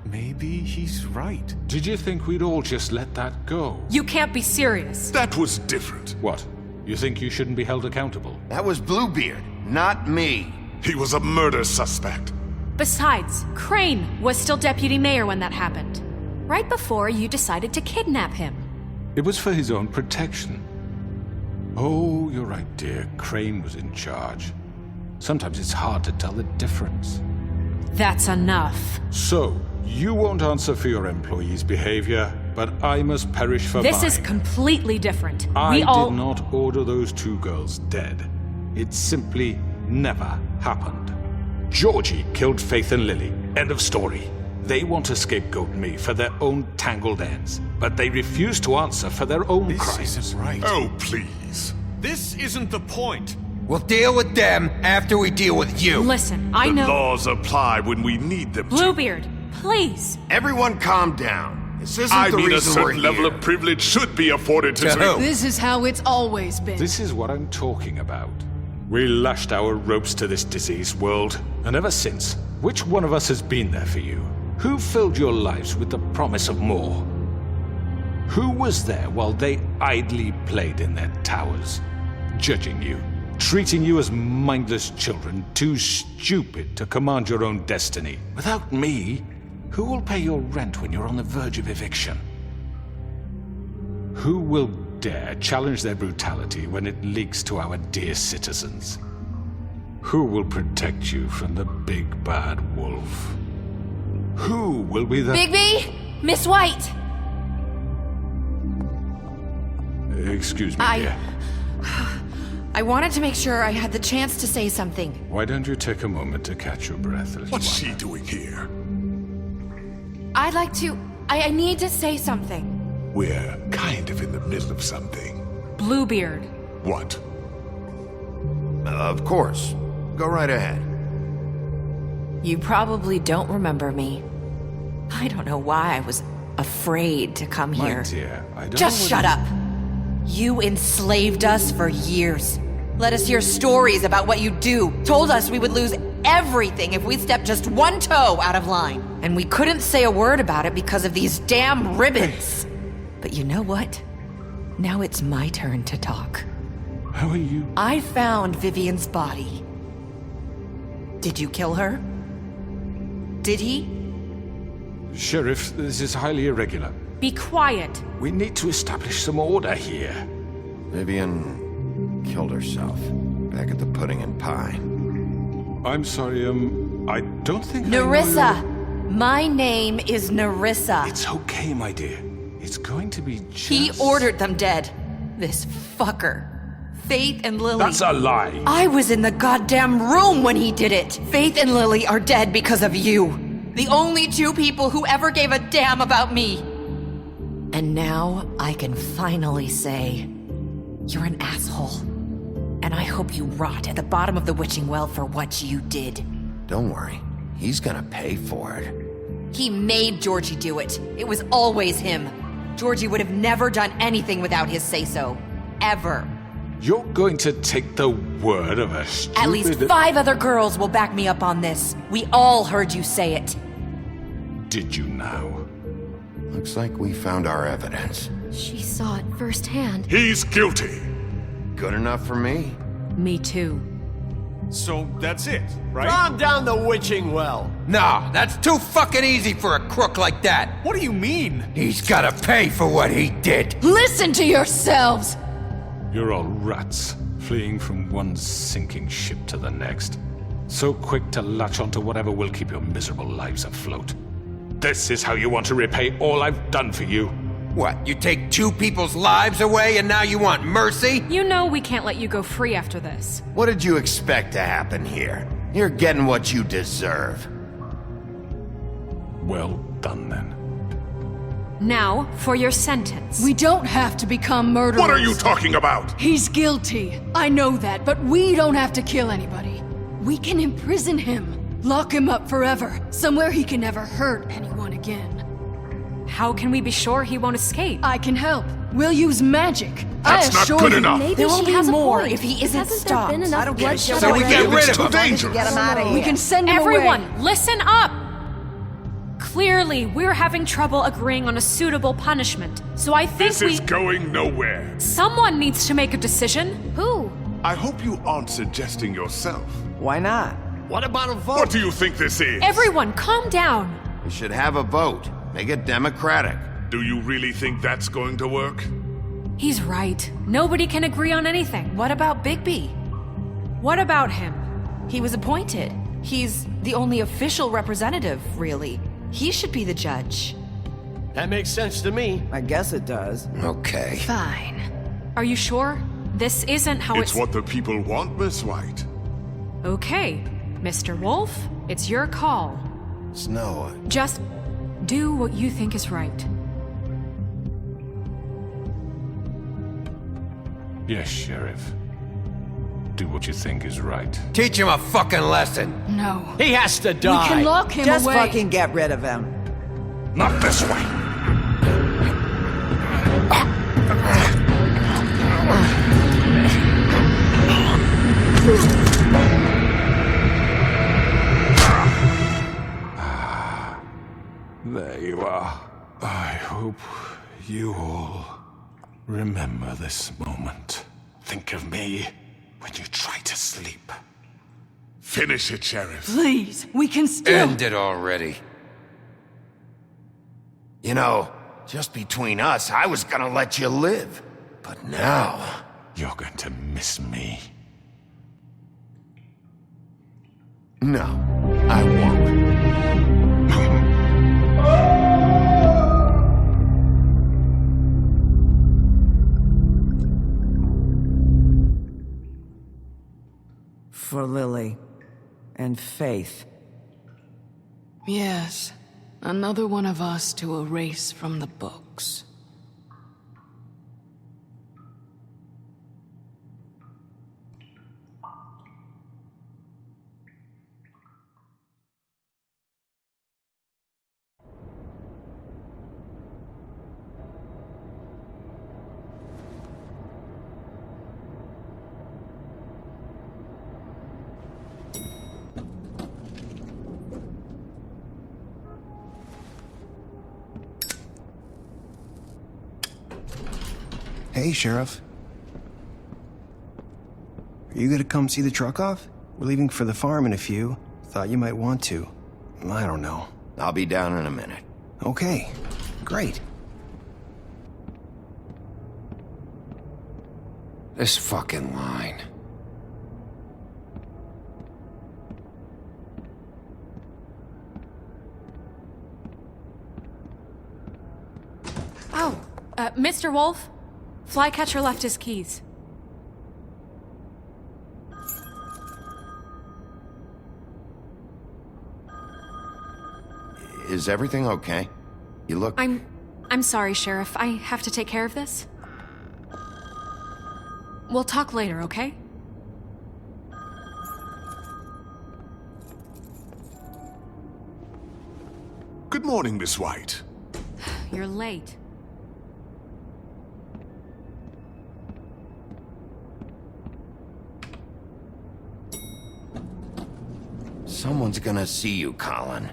Maybe he's right. Did you think we'd all just let that go? You can't be serious. That was different. What? You think you shouldn't be held accountable? That was Bluebeard, not me. He was a murder suspect. Besides, Crane was still deputy mayor when that happened. Right before you decided to kidnap him. It was for his own protection. Oh, you're right, dear. Crane was in charge. Sometimes it's hard to tell the difference. That's enough. So, you won't answer for your employees' behavior, but I must perish for This mine. is completely different. I did not order those two girls dead. It simply never happened. Georgie killed Faith and Lily. End of story. They want to scapegoat me for their own tangled ends, but they refuse to answer for their own crimes. This isn't right. Oh, please. This isn't the point. We'll deal with them after we deal with you. Listen, I The know... laws apply when we need them to. Bluebeard, please. Everyone calm down. This isn't I the mean, a reason we're certain level here. of privilege should be afforded to... To who? This is how it's always been. This is what I'm talking about. We lashed our ropes to this diseased world, and ever since, which one of us has been there for you? Who filled your lives with the promise of more? Who was there while they idly played in their towers, judging you, treating you as mindless children, too stupid to command your own destiny? Without me, who will pay your rent when you're on the verge of eviction? Who will dare challenge their brutality when it leaks to our dear citizens? Who will protect you from the big bad wolf? Who will be the... Bigby! Miss White! Excuse me, dear. I wanted to make sure I had the chance to say something. Why don't you take a moment to catch your breath, little What's one? she doing here? I'd like to... I need to say something. We're kind of in the middle of something. Bluebeard. What? Of course. Go right ahead. You probably don't remember me. I don't know why I was afraid to come My here. dear, I don't Just know shut up! You enslaved us for years. Let us hear stories about what you do. Told us we would lose everything if we stepped just one toe out of line. And we couldn't say a word about it because of these damn ribbons. But you know what? Now it's my turn to talk. How are you? I found Vivian's body. Did you kill her? Did he? Sheriff, this is highly irregular. Be quiet. We need to establish some order here. Vivian killed herself back at the Pudding and Pie. I'm sorry, I don't think Nerissa! My name is Nerissa. It's okay, my dear. It's going to be just... He ordered them dead. This fucker. Faith and Lily. That's a lie. I was in the goddamn room when he did it. Faith and Lily are dead because of you. The only two people who ever gave a damn about me. And now I can finally say, you're an asshole. And I hope you rot at the bottom of the witching well for what you did. Don't worry. He's gonna pay for it. He made Georgie do it. It was always him. Georgie would have never done anything without his say-so. Ever. You're going to take the word of a stupid... At least 5 other girls will back me up on this. We all heard you say it. Did you now? Looks like we found our evidence. She saw it firsthand. He's guilty. Good enough for me. Me too. So that's it, right? Calm down the witching well. No, that's too fucking easy for a crook like that. What do you mean? He's gotta pay for what he did. Listen to yourselves! You're all rats, fleeing from one sinking ship to the next. So quick to latch onto whatever will keep your miserable lives afloat. This is how you want to repay all I've done for you. What, you take two people's lives away and now you want mercy? You know we can't let you go free after this. What did you expect to happen here? You're getting what you deserve. Well done, then. Now, for your sentence. We don't have to become murderers. What are you talking about? He's guilty. I know that, but we don't have to kill anybody. We can imprison him. Lock him up forever. Somewhere he can never hurt anyone again. How can we be sure he won't escape? I can help. We'll use magic. That's not good enough. There will be more if he isn't stopped. I don't get So we get rid of him. Dangerous. Get him out of here. We can send him Everyone, away. listen up! Clearly, we're having trouble agreeing on a suitable punishment, so I think This is going nowhere. Someone needs to make a decision. Who? I hope you aren't suggesting yourself. Why not? What about a vote? What do you think this is? Everyone, calm down. We should have a vote. Make it democratic. Do you really think that's going to work? He's right. Nobody can agree on anything. What about Bigby? What about him? He was appointed. He's the only official representative, really. He should be the judge. That makes sense to me. I guess it does. Okay. Fine. Are you sure? This isn't how It's what the people want, Miss White. Okay, Mr. Wolf, it's your call. Snow. Just do what you think is right. Yes, Sheriff. Do what you think is right. Teach him a fucking lesson. No. He has to die. We can lock him Just away. fucking get rid of him. Not this way. There you are. I hope you all remember this moment. Think of me when you try to sleep. Finish it, Sheriff. Please, we can still... End it already. You know, just between us, I was gonna let you live. But now... You're going to miss me. No, I won't. For Lily. And Faith. Yes, another one of us to erase from the books. Hey, Sheriff. Are you gonna come see the truck off? We're leaving for the farm in a few. Thought you might want to. I don't know. I'll be down in a minute. Okay, great. This fucking line. Oh, Mr. Wolf? Flycatcher left his keys. Is everything okay? You look... I'm sorry, Sheriff. I have to take care of this. We'll talk later, okay? Good morning, Miss White. You're late. Someone's gonna see you, Colin.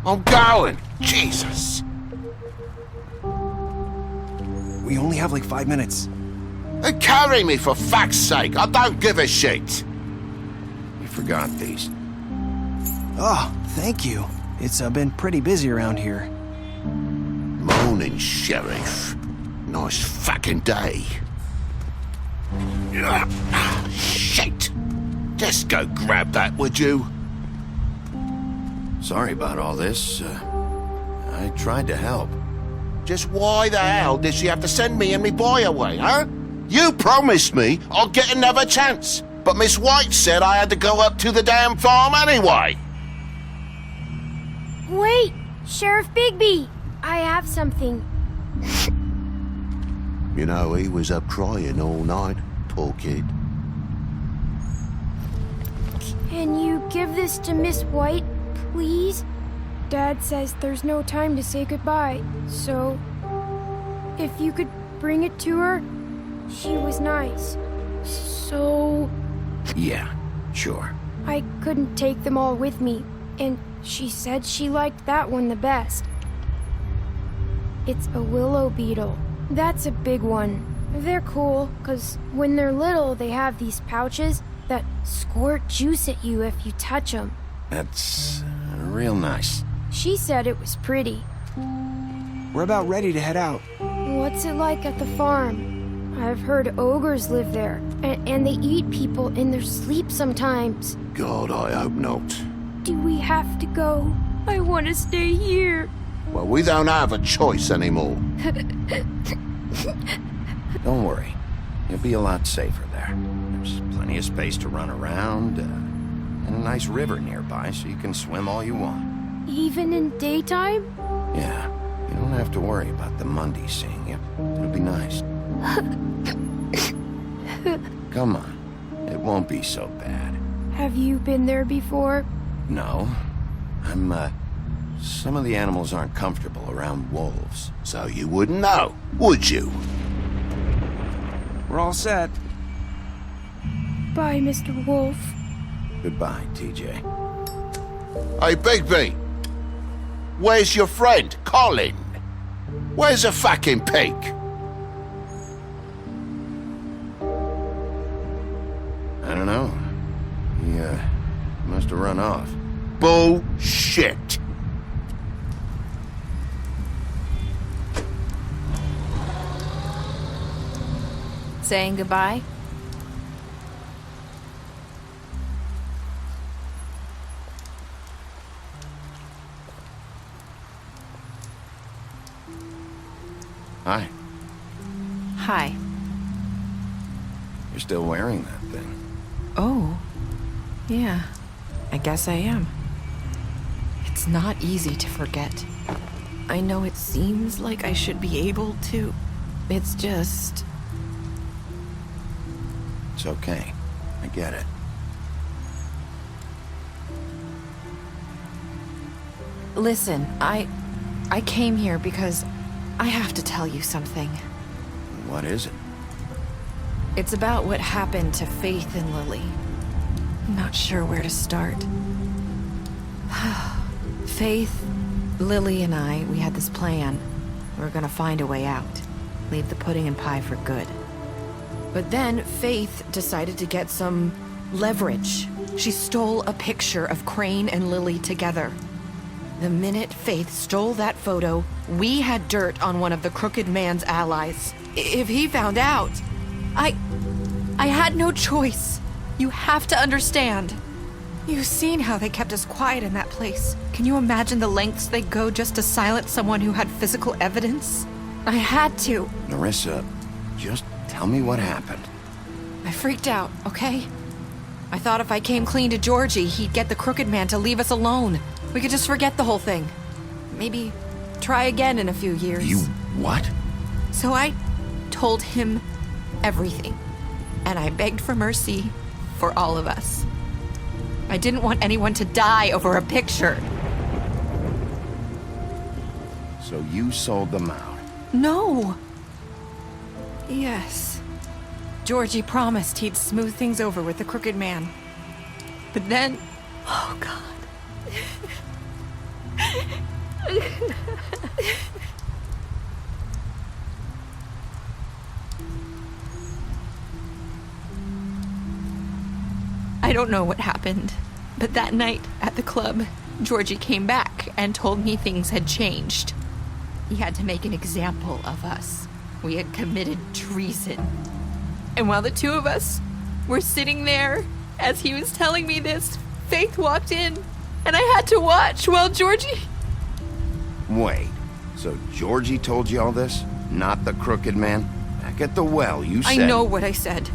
I'm going. Jesus. We only have like 5 minutes. Carry me, for fuck's sake. I don't give a shit. You forgot these. Oh, thank you. It's been pretty busy around here. Morning, Sheriff. Nice fucking day. Shit. Just go grab that, would you? Sorry about all this. I tried to help. Just why the hell did she have to send me and me boy away, huh? You promised me I'd get another chance, but Miss White said I had to go up to the damn farm anyway. Wait, Sheriff Bigby! I have something. You know, he was up crying all night, poor kid. Can you give this to Miss White, please? Dad says there's no time to say goodbye, so if you could bring it to her, she was nice. So Yeah, sure. I couldn't take them all with me, and she said she liked that one the best. It's a willow beetle. That's a big one. They're cool, 'cause when they're little, they have these pouches that squirt juice at you if you touch them. That's real nice. She said it was pretty. We're about ready to head out. What's it like at the farm? I've heard ogres live there, and they eat people in their sleep sometimes. God, I hope not. Do we have to go? I want to stay here. Well, we don't have a choice anymore. Don't worry. You'll be a lot safer there. There's plenty of space to run around, and a nice river nearby so you can swim all you want. Even in daytime? Yeah, you don't have to worry about the Mundy seeing you. It'll be nice. Come on. It won't be so bad. Have you been there before? No. Some of the animals aren't comfortable around wolves, so you wouldn't know, would you? We're all set. Bye, Mr. Wolf. Goodbye, TJ. Hey, Bigby! Where's your friend, Colin? Where's the fucking pig? I don't know. He, must have run off. Bullshit! Saying goodbye? Hi. Hi. You're still wearing that thing. Oh. Yeah. I guess I am. It's not easy to forget. I know it seems like I should be able to. It's just... It's okay. I get it. Listen, I came here because I have to tell you something. What is it? It's about what happened to Faith and Lily. I'm not sure where to start. Faith, Lily, and I, we had this plan. We were gonna find a way out. Leave the pudding and pie for good. But then Faith decided to get some leverage. She stole a picture of Crane and Lily together. The minute Faith stole that photo, we had dirt on one of the Crooked Man's allies. If he found out, I had no choice. You have to understand. You've seen how they kept us quiet in that place. Can you imagine the lengths they go just to silence someone who had physical evidence? I had to. Narissa, just tell me what happened. I freaked out, okay? I thought if I came clean to Georgie, he'd get the Crooked Man to leave us alone. We could just forget the whole thing. Maybe try again in a few years. You what? So I told him everything. And I begged for mercy for all of us. I didn't want anyone to die over a picture. So you sold them out? No. Yes. Georgie promised he'd smooth things over with the Crooked Man. But then... Oh, God. I don't know what happened, but that night at the club, Georgie came back and told me things had changed. He had to make an example of us. We had committed treason. And while the two of us were sitting there, as he was telling me this, Faith walked in, and I had to watch while Georgie... Wait, so Georgie told you all this? Not the crooked man? Back at the well, you said... I know what I said.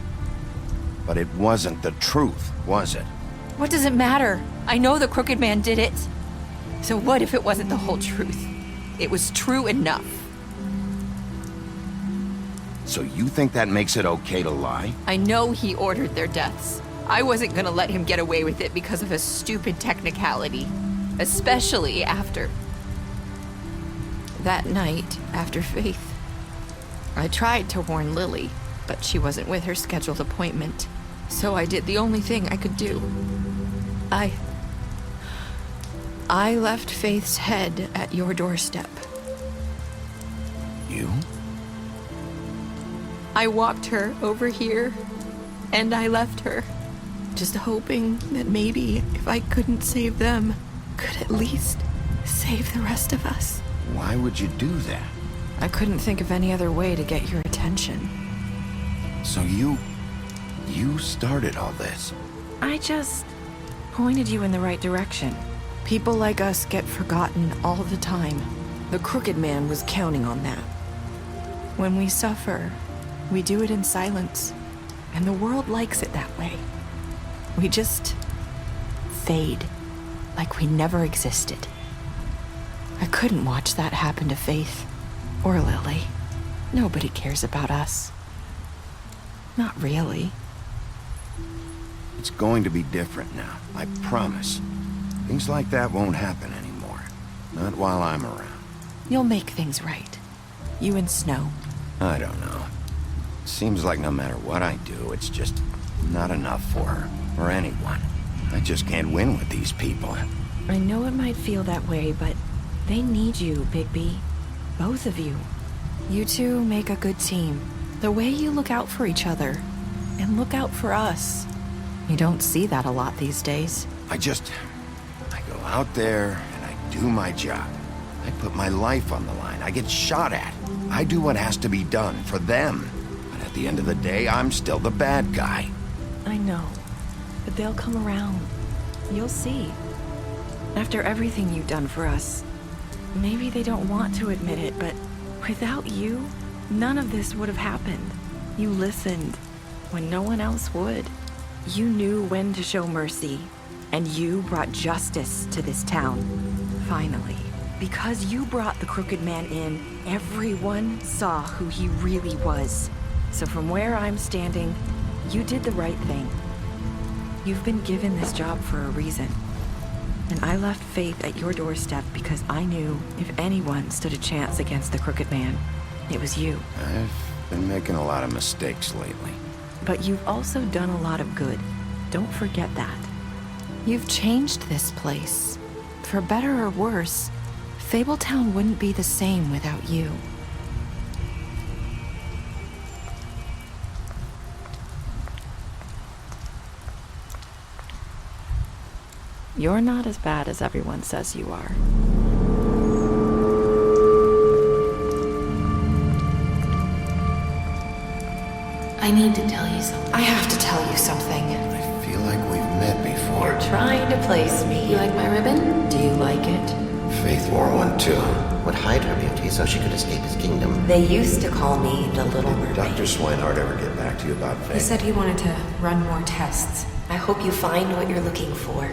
But it wasn't the truth, was it? What does it matter? I know the crooked man did it. So what if it wasn't the whole truth? It was true enough. So you think that makes it okay to lie? I know he ordered their deaths. I wasn't gonna let him get away with it because of a stupid technicality. Especially after... that night, after Faith. I tried to warn Lily, but she wasn't with her scheduled appointment. So I did the only thing I could do. I left Faith's head at your doorstep. You? I walked her over here, and I left her, just hoping that maybe if I couldn't save them, could at least save the rest of us. Why would you do that? I couldn't think of any other way to get your attention. So you started all this? I just pointed you in the right direction. People like us get forgotten all the time. The crooked man was counting on that. When we suffer, we do it in silence, and the world likes it that way. We just fade, like we never existed. I couldn't watch that happen to Faith, or Lily. Nobody cares about us. Not really. It's going to be different now, I promise. Things like that won't happen anymore. Not while I'm around. You'll make things right. You and Snow. I don't know. Seems like no matter what I do, it's just not enough for her, or anyone. I just can't win with these people. I know it might feel that way, but they need you, Bigby. Both of you. You two make a good team. The way you look out for each other, and look out for us. You don't see that a lot these days. I go out there and I do my job. I put my life on the line. I get shot at. I do what has to be done for them. But at the end of the day, I'm still the bad guy. I know, but they'll come around. You'll see. After everything you've done for us, maybe they don't want to admit it, but without you, none of this would have happened. You listened when no one else would. You knew when to show mercy, and you brought justice to this town. Finally. Because you brought the crooked man in, everyone saw who he really was. So from where I'm standing, you did the right thing. You've been given this job for a reason. And I left Faith at your doorstep because I knew if anyone stood a chance against the crooked man, it was you. I've been making a lot of mistakes lately. But you've also done a lot of good. Don't forget that. You've changed this place. For better or worse, Fabletown wouldn't be the same without you. You're not as bad as everyone says you are. I need to tell you something. I have to tell you something. I feel like we've met before. You're trying to place me. You like my ribbon? Do you like it? Faith wore one too. Would hide her beauty so she could escape his kingdom. They used to call me the Little Mermaid. Did Dr. Swinehart ever get back to you about Faith? He said he wanted to run more tests. I hope you find what you're looking for.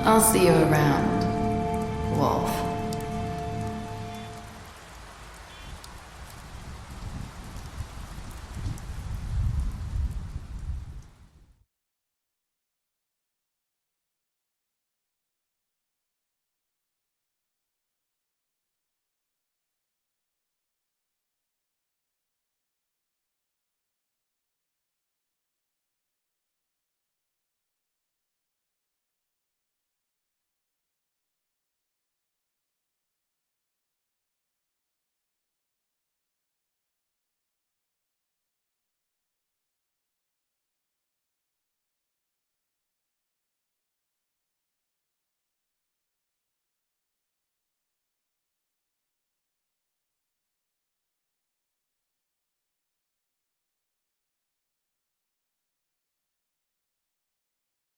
I'll see you around, Wolf.